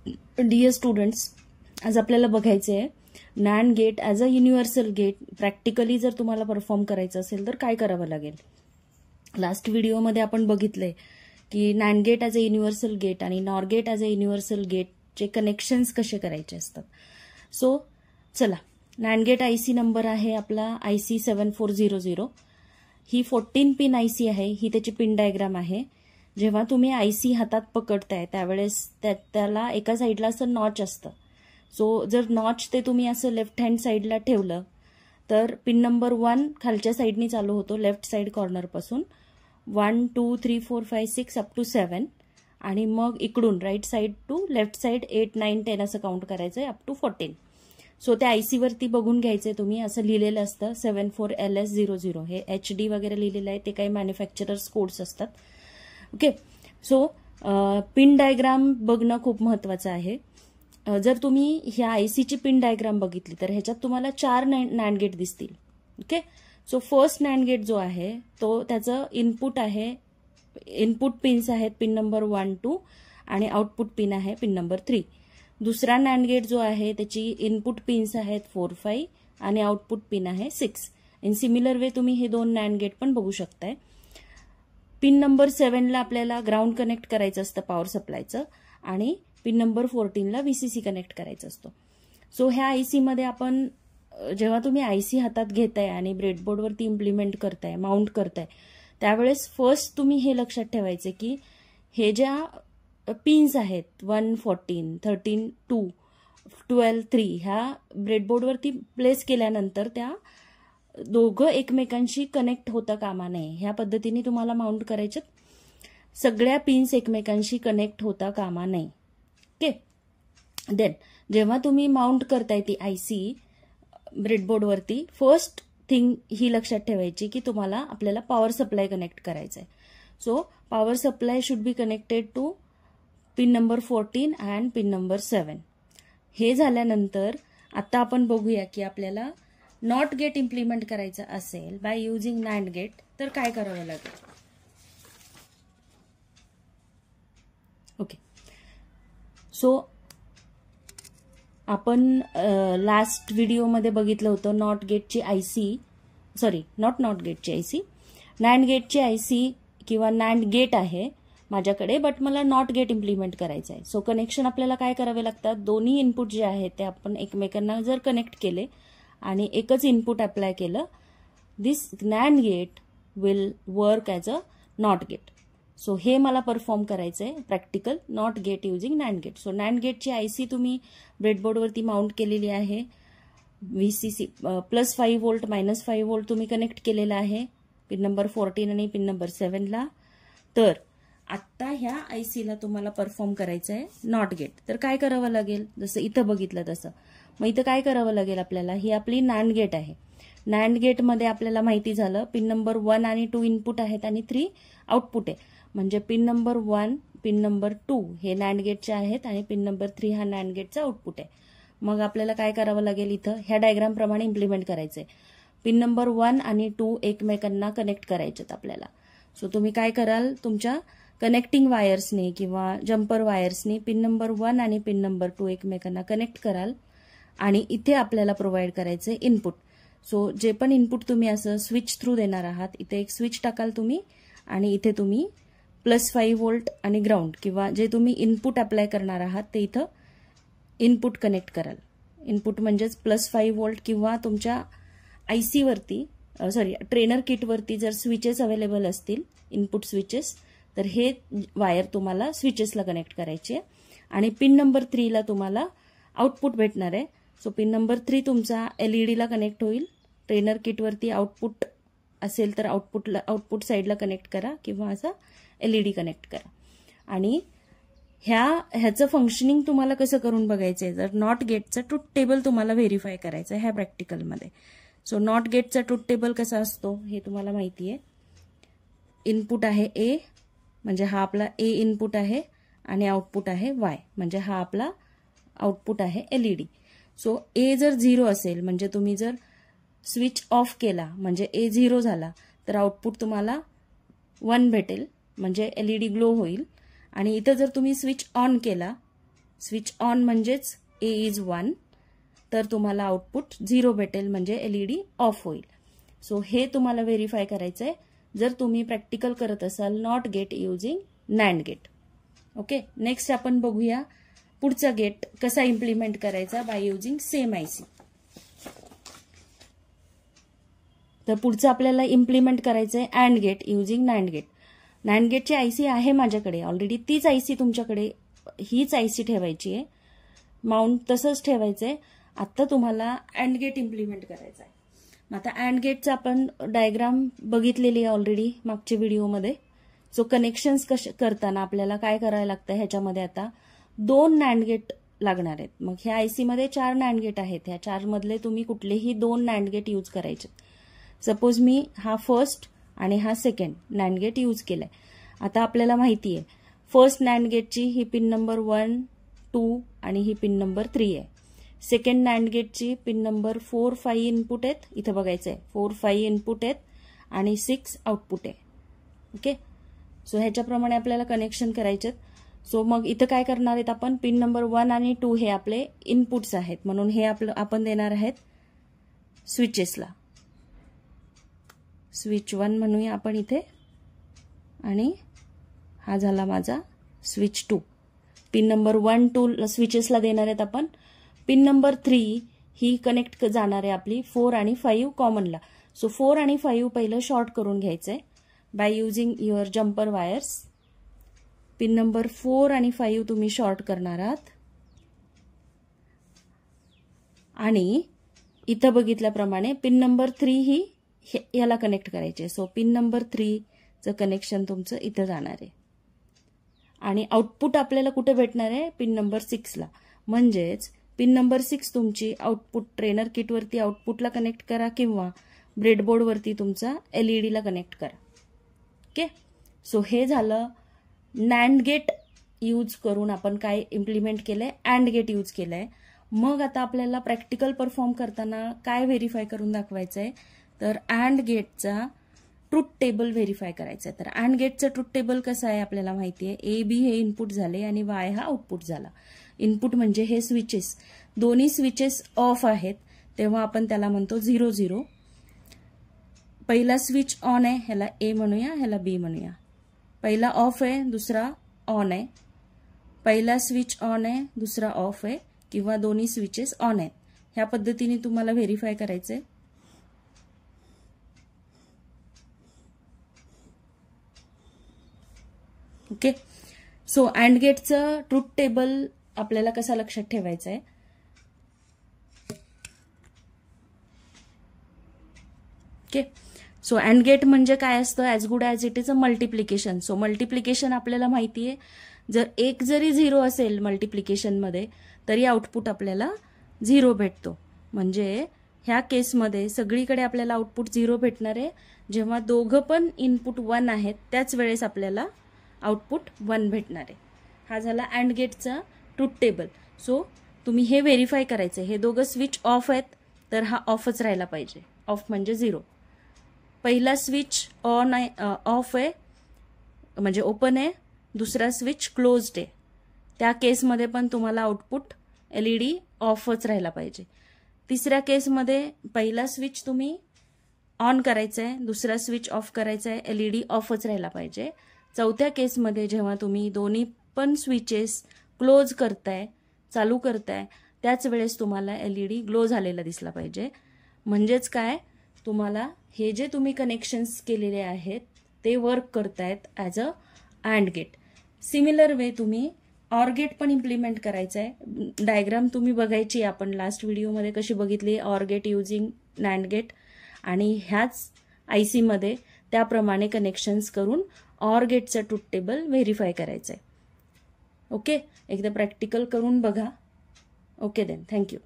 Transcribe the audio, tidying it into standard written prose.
Dear students, आज आपल्याला बघायचे आहे NAND gate as a universal gate. Practically जर तुम्हाला परफॉर्म करायचं असेल तर काय करावं लागेल. लास्ट व्हिडिओमध्ये आपण बघितलंय की NAND gate as a universal gate आणि NOR gate as a universal गेटचे कनेक्शन्स कसे करायचे असतात. सो चला, नॅन्ड गेट आयसी नंबर आहे आपला IC 7400. ही 14 पिन आयसी आहे. ही त्याची पिन डायग्राम आहे. जेव्हा तुम्ही आयसी हातात पकडताय त्यावेळेस त्याला एका साईडला असं नॉच असतं. सो जर नॉच ते तुम्ही असं लेफ्ट हँड साईडला ठेवलं तर पिन नंबर 1 खालच्या साईडनी चालू होतो, लेफ्ट साईड कॉर्नर पासून 1 2 3 4 5 6 अप टू 7 आणि मग इकडून right side to left side 8 9 10 असं काउंट करायचंय अप टू 14. सो त्या आयसी वरती बघून घ्यायचंय तुम्ही, असं लिहिलेलं असतं 74LS00. हे HD वगैरे लिहिलेलं आहे, ते काही मॅन्युफॅक्चरर्स कोड्स असतात. ओके, सो पिन डायग्राम बघणं खूप महत्वाचं आहे. जर तुम्ही ह्या आयसीची पिन डायग्राम बघितली तर ह्याच्यात तुम्हाला 4 नॅन्ड गेट दिसतील. Okay, so first NAND gate जो आहे तो त्याचं इनपुट आहे, इनपुट पिन्स आहेत पिन नंबर 1 2 आणि आउटपुट पिन आहे पिन नंबर 3. दुसरा नॅन्ड गेट जो आहे त्याची इनपुट पिन्स आहेत 4 5 आणि आउटपुट पिन आहे 6. इन सिमिलर वे तुम्ही हे 2 नॅन्ड गेट पण बघू शकताय. पिन नंबर 7 ला आपल्याला ग्राउंड कनेक्ट करायचं असतं पॉवर सप्लायचं आणि पिन नंबर 14 ला VCC कनेक्ट करायचं असतं. सो ह्या आयसी मध्ये आपण जेव्हा तुम्ही आयसी हातात घेताय आणि ब्रेडबोर्डवरती इम्प्लिमेंट करताय, माउंट करताय, त्यावेळेस फर्स्ट तुम्ही हे लक्षात ठेवायचे की हे ज्या पिन्स आहेत 1 14 13 2 12 3 ह्या ब्रेडबोर्डवरती प्लेस केल्यानंतर त्या दोघं एकमेकांशी कनेक्ट होता कामा नये. ह्या पद्धतीने तुम्हाला माउंट करायचे. सगळ्या पिन्स एकमेकांशी कनेक्ट होता कामा नये. ओके, देन जेव्हा तुम्ही माउंट करताय ती आयसी ब्रेडबोर्डवरती, फर्स्ट थिंग ही लक्षात ठेवायची की तुम्हाला आपल्याला पॉवर सप्लाय कनेक्ट करायचा आहे. So power supply should be connected to pin number 14 and pin number 7. हे झाल्यानंतर आता आपण बघूया की आपल्याला नॉट गेट इम्प्लिमेंट करायचं असेल बाय युजिंग नॅन्ड गेट तर काय करावं लागेल. ओके, सो आपण लास्ट व्हिडिओमध्ये बघितलं होतं नॉट गेटची आयसी, सॉरी नॉट गेटची आयसी, नॅन्ड गेटची आयसी किंवा नॅन्ड गेट आहे माझ्याकडे, बट मला नॉट गेट इम्प्लिमेंट करायचं आहे. सो कनेक्शन आपल्याला काय करावे लागतात, दोन्ही इनपुट जे आहेत ते आपण एकमेकांना जर कनेक्ट केले आणि एकच इनपुट अप्लाय केलं, this NAND gate will work as a NOT gate. So हे मला परफॉर्म करायचंय practical NOT gate using NAND gate. So NAND गेटची आयसी तुम्ही ब्रेडबोर्डवरती माउंट केलेली आहे. VCC +5 व्होल्ट -5 व्होल्ट तुम्ही कनेक्ट केलेला आहे पिन नंबर 14 आणि पिन नंबर 7 ला. तर आत्ता ह्या आयसीला तुम्हाला परफॉर्म करायचं आहे नॉट गेट. तर काय करावं लागेल, जसं इथं बघितलं तसं. मग इथं काय करावं लागेल आपल्याला, ही आपली नॅन्ड गेट आहे. नॅन्ड गेटमध्ये आपल्याला माहिती झालं पिन नंबर 1 आणि 2 इनपुट आहेत आणि 3 आउटपुट आहे. म्हणजे पिन नंबर 1 पिन नंबर 2 हे नॅन्ड गेटचे आहेत आणि पिन नंबर 3 हा नॅन्ड गेटचा आउटपुट आहे. मग आपल्याला काय करावं लागेल, इथं ह्या डायग्राम प्रमाणे इम्प्लिमेंट करायचंय. पिन नंबर 1 आणि 2 एकमेकांना कनेक्ट करायचेत आपल्याला. सो तुम्ही काय कराल, तुमच्या कनेक्टिंग वायर्सने किंवा जम्पर वायर्सने पिन नंबर 1 आणि पिन नंबर 2 एकमेकांना कनेक्ट कराल आणि इथे आपल्याला प्रोव्हाइड करायचंय इनपुट. सो जे पण इनपुट तुम्ही असं स्विच थ्रू देणार आहात, इथे एक स्विच टाकाल तुम्ही आणि इथे तुम्ही +5 व्होल्ट आणि ग्राउंड किंवा जे तुम्ही इनपुट अप्लाय करणार आहात ते इथं इनपुट कनेक्ट कराल. इनपुट म्हणजेच +5 व्होल्ट किंवा तुमच्या आयसी वरती ट्रेनर किटवरती जर स्विचेस अवेलेबल असतील, इनपुट स्विचेस, तर हे वायर तुम्हाला स्विचेसला कनेक्ट करायचे आणि पिन नंबर 3 ला तुम्हाला आउटपुट भेटणार आहे. सो पिन नंबर 3 तुमचा LED ला कनेक्ट होईल. ट्रेनर किटवरती आउटपुट असेल तर आउटपुट साईडला कनेक्ट करा किंवा असा LED कनेक्ट करा. आणि ह्याचं फंक्शनिंग तुम्हाला कसं करून बघायचंय, जर नॉट गेटचा ट्रूथ टेबल तुम्हाला व्हेरीफाय करायचं आहे ह्या प्रॅक्टिकलमध्ये. सो नॉट गेटचा ट्रूथ टेबल कसा असतो हे तुम्हाला माहिती आहे. इनपुट आहे A, म्हणजे हा आपला A इनपुट आहे आणि आउटपुट आहे Y, म्हणजे हा आपला आउटपुट आहे LED. सो A जर 0 असेल म्हणजे तुम्ही जर स्विच ऑफ केला म्हणजे A 0 झाला तर आउटपुट तुम्हाला 1 भेटेल, म्हणजे LED ग्लो होईल. आणि इथं जर तुम्ही स्विच ऑन केला स्विच ऑन म्हणजेच ए इज 1, तर तुम्हाला आउटपुट 0 भेटेल, म्हणजे एलईडी ऑफ होईल. सो हे तुम्हाला व्हेरीफाय करायचंय जर तुम्ही प्रॅक्टिकल करत असाल NOT gate using NAND gate. Okay, next आपण बघूया पुढचा गेट कसा इम्प्लिमेंट करायचा बाय युजिंग सेम आयसी. तर पुढचं आपल्याला इम्प्लिमेंट करायचंय AND gate using NAND gate. NAND गेटची आयसी आहे माझ्याकडे ऑलरेडी, तीच आयसी तुमच्याकडे, हीच आयसी ठेवायची आहे, माउंट तसंच ठेवायचंय. आता तुम्हाला अँड गेट इम्प्लिमेंट करायचं आहे. आता अँड गेटचं आपण डायग्राम बघितलेली आहे ऑलरेडी मागच्या व्हिडिओमध्ये. सो कनेक्शन्स करताना आपल्याला काय करायला लागतं, ह्याच्यामध्ये आता 2 नॅन्ड गेट लागणार आहेत. मग ह्या आयसी मध्ये 4 नॅन्ड गेट आहेत. ह्या 4 मधले तुम्ही कुठलेही 2 नॅन्ड गेट यूज करायचे. सपोज मी हा फर्स्ट आणि हा सेकंड नॅन्ड गेट यूज केलाय. आता आपल्याला माहिती आहे फर्स्ट नॅन्ड गेटची ही पिन नंबर 1, 2 आणि ही पिन नंबर 3 आहे. सेकंड नॅन्ड गेटची पिन नंबर 4, 5 इनपुट आहेत. इथं बघायचं आहे 4, 5 इनपुट आहेत आणि 6 आउटपुट आहे. ओके, सो ह्याच्याप्रमाणे आपल्याला कनेक्शन करायचे. सो मग इथं काय करणार आहेत आपण, पिन नंबर 1 आणि 2 हे आपले इनपुट्स आहेत, म्हणून हे आपण देणार आहेत स्विचेसला. स्विच 1 म्हणूया आपण इथे, आणि हा झाला माझा स्विच 2. पिन नंबर 1, 2 स्विचेसला देणार आहेत आपण. पिन नंबर 3 ही कनेक्ट जाणार आहे आपली 4 आणि 5 कॉमनला. सो 4 आणि 5 पहिलं शॉर्ट करून घ्यायचंय by using your jumper wires. Pin number 4 आणि 5 तुम्ही शॉर्ट करणार आहात, आणि इथं बघितल्याप्रमाणे पिन नंबर 3 ही याला कनेक्ट करायचे. सो पिन नंबर 3 चं कनेक्शन तुमचं इथं जाणार आहे, आणि आउटपुट आपल्याला कुठे भेटणार आहे, पिन नंबर 6 ला. म्हणजेच पिन नंबर 6 तुमची आउटपुट ट्रेनर किटवरती आउटपुटला कनेक्ट करा किंवा ब्रेडबोर्डवरती तुमचा एलईडीला कनेक्ट करा. ओके, सो हे झालं नॅन्ड गेट यूज करून आपण काय इम्प्लिमेंट केलंय, अँड गेट यूज केलंय. मग आता आपल्याला प्रॅक्टिकल परफॉर्म करताना काय व्हेरीफाय करून दाखवायचंय, तर अँड गेटचा ट्रूथ टेबल व्हेरीफाय करायचं आहे. तर अँड गेटचं ट्रूथ टेबल कसं आहे आपल्याला माहिती आहे. ए बी हे इनपुट झाले आणि वाय हा आउटपुट झाला. इनपुट म्हणजे हे स्विचेस, दोन्ही स्विचेस ऑफ आहेत, तेव्हा आपण त्याला म्हणतो 0 0. पहिला स्विच ऑन आहे, ह्याला ए म्हणूया, ह्याला बी म्हणूया. पहिला ऑफ आहे, दुसरा ऑन आहे. पहिला स्विच ऑन आहे, दुसरा ऑफ आहे, किंवा दोन्ही स्विचेस ऑन आहेत. ह्या पद्धतीने तुम्हाला व्हेरीफाय करायचंय. ओके, सो अँड गेटचं ट्रूथ टेबल आपल्याला कसं लक्षात ठेवायचं आहे. ओके, सो अँड गेट म्हणजे काय असतं, as good as it is a multiplication. So multiplication आपल्याला माहिती आहे, जर एक जरी 0 असेल मल्टिप्लिकेशनमध्ये तरी आउटपुट आपल्याला 0 भेटतो. म्हणजे ह्या केसमध्ये सगळीकडे आपल्याला आउटपुट 0 भेटणार आहे. जेव्हा दोघं पण इनपुट 1 आहेत त्याच वेळेस आपल्याला आउटपुट 1 भेटणार आहे. हा झाला अँड गेटचा ट्रूथ टेबल. सो तुम्ही हे व्हेरीफाय करायचं, हे दोघं स्विच ऑफ आहेत तर हा ऑफच राहायला पाहिजे. ऑफ म्हणजे 0. पहिला स्विच ऑन आहे, ऑफ आहे म्हणजे ओपन आहे, दुसरा स्विच क्लोज्ड आहे. त्या केसमध्ये पण तुम्हाला आउटपुट एलईडी ऑफच राहायला पाहिजे. तिसऱ्या केसमध्ये पहिला स्विच तुम्ही ऑन करायचा आहे, दुसरा स्विच ऑफ करायचा आहे, एलईडी ऑफच राहायला पाहिजे. चौथ्या केसमध्ये जेव्हा तुम्ही दोन्ही पण स्विचेस क्लोज करताय, चालू करताय, त्याच वेळेस तुम्हाला एलईडी ग्लो झालेला दिसला पाहिजे. म्हणजेच काय, तुम्हाला हे जे तुम्ही कनेक्शन्स केलेले आहेत ते वर्क करतायत as a AND gate. Similar way तुम्ही ऑर गेट पण इम्प्लिमेंट करायचं आहे. डायग्राम तुम्ही बघायची, आपण लास्ट व्हिडिओमध्ये कशी बघितली OR gate using NAND gate, आणि ह्याच आयसीमध्ये त्याप्रमाणे कनेक्शन्स करून ऑर गेटचं ट्रूथ टेबल व्हेरीफाय करायचं आहे. ओके, एकदा प्रॅक्टिकल करून बघा. Okay then, thank you.